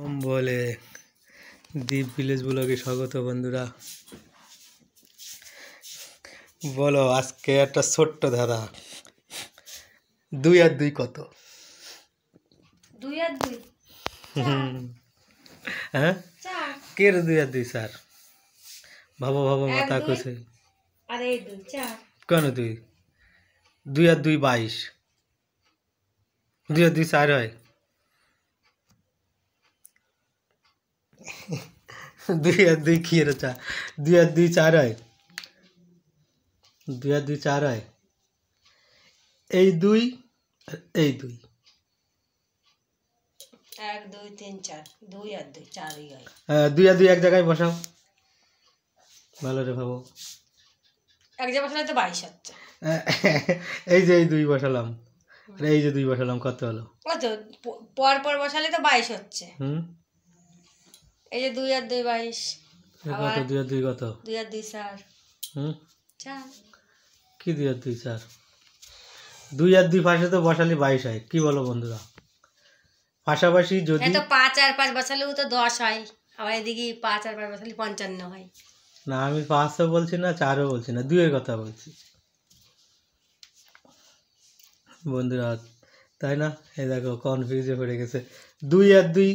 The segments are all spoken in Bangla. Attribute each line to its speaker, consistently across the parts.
Speaker 1: বলে দ্বীপ ভিলেজ ব্লগে স্বাগত বন্ধুরা। বলো আজকে একটা ছোট্ট ধাঁধা, 2 আর 2 কত?
Speaker 2: 2 আর 2
Speaker 1: হ্যাঁ,
Speaker 2: 4
Speaker 1: কে রে 2 আর 2 স্যার? ভাবো ভাবো, মাথা খুশি।
Speaker 2: আর এই 2 4
Speaker 1: কেন 2 আর 2 22, 2 আর 2 4 হয়। 2 আর 2 কি রে? 2 আর 2 4 হয়। 2 আর 2 4 হয়। এই 2 আর এই 2।
Speaker 2: 1 2 3 4 2 আর 2 4ই হয়।
Speaker 1: 2 আর 2 এক জায়গায় বসাও, ভালো রে ভাবো।
Speaker 2: এক জায়গায় বসালে তো 22 হচ্ছে।
Speaker 1: এই যে এই 2 বসালাম, আর এই যে 2 বসালাম, কত হলো?
Speaker 2: কত পর পর বসালে তো 22 হচ্ছে। এই যে 2 আর 2 22।
Speaker 1: কত 2 আর 2 কত?
Speaker 2: 2 আর 2 4 4।
Speaker 1: কি 2 আর 2 4? 2 আর 2 পাশে তো বসালে 22 হয়। কি বলো বন্ধুরা? পাশাপাশি যদি
Speaker 2: তো 5 আর 5 বসালেও তো 10 হয়। আবার এদিকে 5 আর 5 বসালে 55 হয়।
Speaker 1: না, আমি 5ও বলছি না, 4ও বলছি না, 2 এর কথা বলছি বন্ধুরা, তাই না? এই দেখো কনফিউজে পড়ে গেছে। 2 আর 2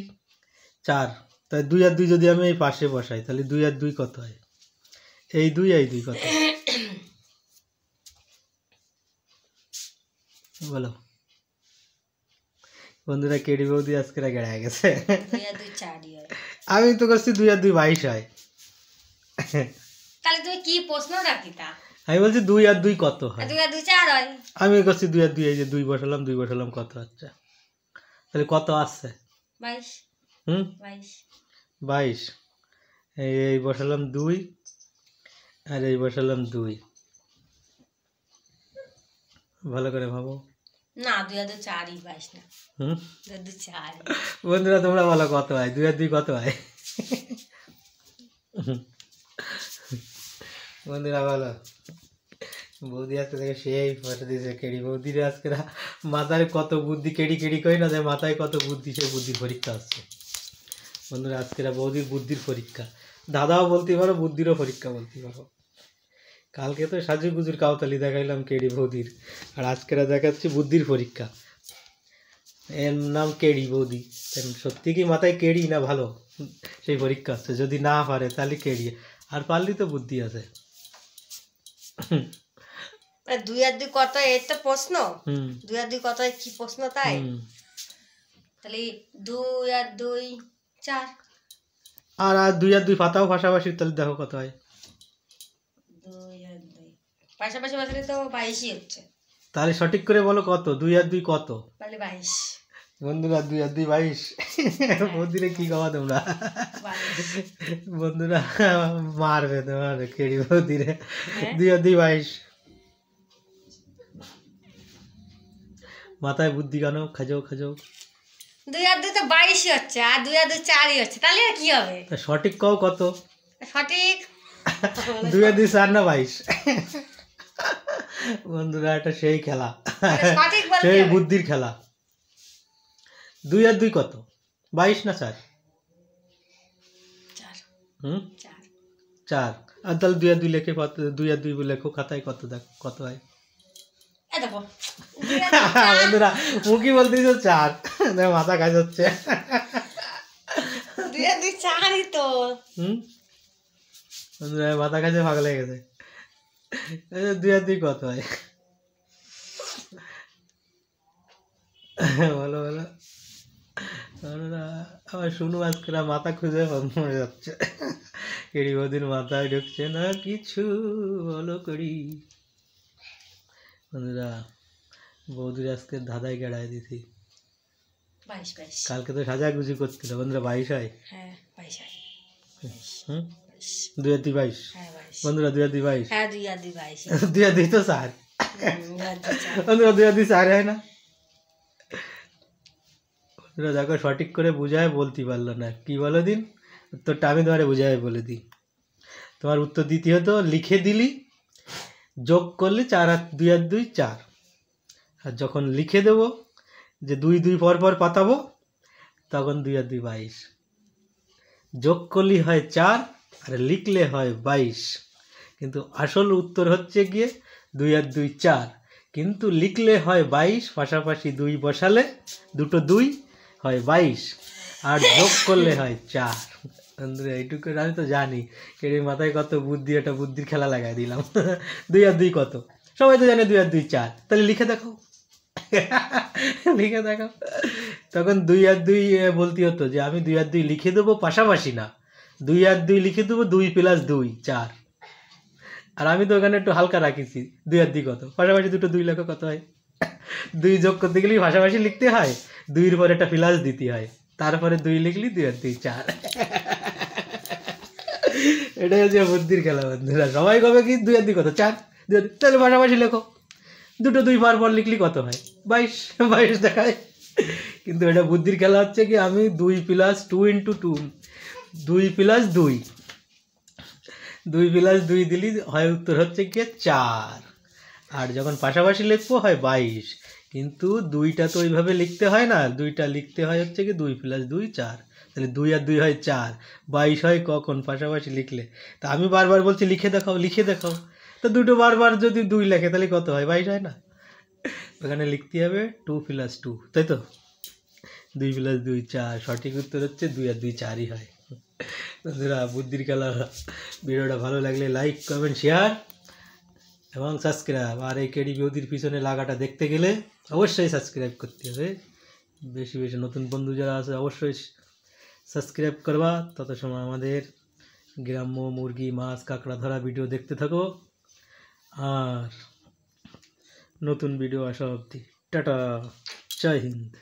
Speaker 1: 4, তাই 2 আর 2 যদি আমি এই পাশে বসাই তাহলে 2 আর 2 কত হয়? এই 2 এই 2 কত বলো বন্ধুরা? কেডি বৌদি আজকে গেড়ে গেছে।
Speaker 2: 2 আর 2 4ই হয়।
Speaker 1: আমি তো করছি 2 আর 2 22 হয়।
Speaker 2: তাহলে তুমি কি প্রশ্ন রাখিতা?
Speaker 1: আমি বলছি 2 আর 2 কত হয়?
Speaker 2: 2 আর 2 4 হয়।
Speaker 1: আমি করছি 2 আর 2, এই যে 2 বসালাম, 2 বসালাম, কত হচ্ছে? তাহলে কত আসছে?
Speaker 2: 22 22
Speaker 1: 22। এই বসালাম 2 আর এই বসালাম 2, ভালো করে ভাবো।
Speaker 2: না 2 আর 2 4ই 22 না। 2 আর 2 4।
Speaker 1: বন্ধুরা তোমরা বলো কত হয়? 2 আর 2 কত হয়? বন্ধুরা বলো। বৌদি আজকে থেকে সেই ফটো দিয়েছে কেডি বৌদির। আজকে মাথায় কত বুদ্ধি, কেডি কেডি কই না যে মাথায় কত বুদ্ধি, সেই বুদ্ধির পরীক্ষা আসছে বন্ধুরা। আজকে বৌদির বুদ্ধির পরীক্ষা, দাদাও বলতে পারো, বুদ্ধিরও পরীক্ষা বলতে পারো। কালকে তো সাজু গুজুর কাউতালি দেখাইলাম কেডি বৌদির, আর আজকে দেখাচ্ছি বুদ্ধির পরীক্ষা। এর নাম কেডি বৌদি। সত্যি কি মাথায় কেডি না ভালো, সেই পরীক্ষা আসছে। যদি না পারে তাহলে কেডি, আর পারলি তো বুদ্ধি আছে।
Speaker 2: 2 আর 2 কত এই তো প্রশ্ন। 2 আর 2 কত কি প্রশ্ন তাই? তাহলে 2 আর 2 4।
Speaker 1: আর 2 আর 2 পাতাও পাশাপাশি, তাহলে দেখো কত হয়।
Speaker 2: 2 আর 2 পাশাপাশি বসালে তো 22ই হচ্ছে।
Speaker 1: তাহলে সঠিক করে বলো কত? 2 আর 2 কত?
Speaker 2: তাহলে 22
Speaker 1: বন্ধুরা। 2 আর 2 22। বৌদিরে কি খাওয়া তোমরা? বন্ধুরা মারবে তোমার কেডি বৌদিরে। 2 আর 2 22। মাথায় বুদ্ধি কেন? খাজাও খাজাও।
Speaker 2: 2 আর 2 তো 22ই হচ্ছে, আর 2 আর 2 4ই হচ্ছে, তাহলে আর কি হবে?
Speaker 1: সঠিক কও কত?
Speaker 2: সঠিক
Speaker 1: 2 আর 2 4 না 22? বন্ধুরা এটা সেই খেলা,
Speaker 2: সঠিক বলতে
Speaker 1: সেই
Speaker 2: হবে।
Speaker 1: বুদ্ধির খেলা। 2 আর 2 কত? 22 না 4?
Speaker 2: 4
Speaker 1: 4। আর তাহলে 2 আর 2 লেখে কত? 2 আর 2 লেখো খাতায়, কত দেখ কত হয়।
Speaker 2: এই দেখো
Speaker 1: বন্ধুরা মুখি বলতেছো 4, মাথা কাজ হচ্ছে।
Speaker 2: 2 আর 2 4ই তো।
Speaker 1: বন্ধুরা মাথা কাজে পাগল হয়ে গেছে। 2 আর 2 কত হয়? বলো বলো বন্ধুরা। আমার শুনু আজকে মাথা খুঁজে মরে যাচ্ছে। কেডি বৌদির মাথায় ঢুকছে না কিছু, বলো করি। বন্ধুরা বৌদির আজকে ধাঁধায় গেড়ায় দিছি।
Speaker 2: 22
Speaker 1: কালকে তো সাজাগুজি করছিল। বন্ধুরা 22 হয়।
Speaker 2: হ্যাঁ 22 হয়।
Speaker 1: 2 আর 2 22।
Speaker 2: হ্যাঁ 22।
Speaker 1: বন্ধুরা 2 আর 2 22।
Speaker 2: হ্যাঁ 2 আর 2 22।
Speaker 1: 2 আর 2 তো 4।
Speaker 2: 2 আর 2 4।
Speaker 1: বন্ধুরা 2 আর 2 4 হয় না? বন্ধুরা দেখো সঠিক করে বুঝায় বলতে পারলো না। কি বলো দিন উত্তরটা? আমি তোমারে বুঝায় বলে দিই। তোমার উত্তর দিতে হতো, লিখে দিলি, যোগ করলে 4 আর 2 আর 2 4। আর যখন লিখে দেবো যে 2 2 পর পর পাতাবো, তখন 2 আর 2 22, যোগ করলে হয় 4 আর লিখলে হয় 22। কিন্তু আসল উত্তর হচ্ছে গিয়ে 2 আর 2 4, কিন্তু লিখলে হয় 22, পাশাপাশি 2 বসালে দুটো 2 হয় 22, আর যোগ করলে হয় 4। বন্ধুরা এইটুকু আমি তো জানি, কেড়ির মাথায় কত বুদ্ধি, এটা বুদ্ধির খেলা লাগাই দিলাম। 2 আর 2 কত? সবাই তো জানে 2 আর 2 4, তাহলে লিখে দেখো। লিখে দেখো। তখন 2 আর 2 বলতে হতো যে আমি 2 আর 2 লিখে দেবো, পাশাপাশি না, 2 আর 2 লিখে দেবো 2 + 2 4। আর আমি তো ওখানে একটু হালকা রাখিছি, 2 আর 2 কত, পাশাপাশি দুটো 2 লেখো, কত হয়? 2 যোগ করতে গেলেই পাশাপাশি লিখতে হয়, 2-এর পরে একটা প্লাস দিতে হয়, তারপরে 2 লিখলি 2 আর 2 4। এটাই হচ্ছে বুদ্ধির খেলা বন্ধুরা। সবাই কবে কি 2 আর 2 কত? 4। 2 আর 2, তাহলে পাশাপাশি লেখো, দুটো 2 পর লিখলি কত হয়? 22। 22 দেখায়। কিন্তু এটা বুদ্ধির খেলা হচ্ছে কি, আমি 2 + 2 × 2, 2 + 2, 2 + 2 দিলি হয় উত্তর হচ্ছে গিয়ে 4, আর যখন পাশাপাশি লিখবো হয় 22। কিন্তু 2টা তো ওইভাবে লিখতে হয় না, 2টা লিখতে হয় হচ্ছে কি 2 + 2 4, তাহলে 2 আর 2 হয় 4, 22 হয় কখন? পাশাপাশি লিখলে। তা আমি বারবার বলছি লিখে দেখাও, লিখে দেখাও, তো দুটো বারবার যদি 2 লেখে তাহলে কত হয়? 22 হয় না? ওখানে লিখতে হবে 2 + 2, তাই তো? 2 + 2 4, সঠিক উত্তর হচ্ছে 2 আর 2 4ই হয়। বন্ধুরা বুদ্ধির খেলা ভিডিওটা ভালো লাগলে লাইক, কমেন্ট, শেয়ার এবং সাবস্ক্রাইব। আর এই কেডি বৌদির পিছনে লাগাটা দেখতে গেলে অবশ্যই সাবস্ক্রাইব করতে হবে। বেশি বেশি নতুন বন্ধু যারা আছে অবশ্যই সাবস্ক্রাইব করবা। তত সময় আমাদের গ্রাম্য মুরগি, মাছ, কাঁকড়া ধরা ভিডিও দেখতে থাকো। আর নতুন ভিডিও আসা অবধি টাটা, জয় হিন্দ।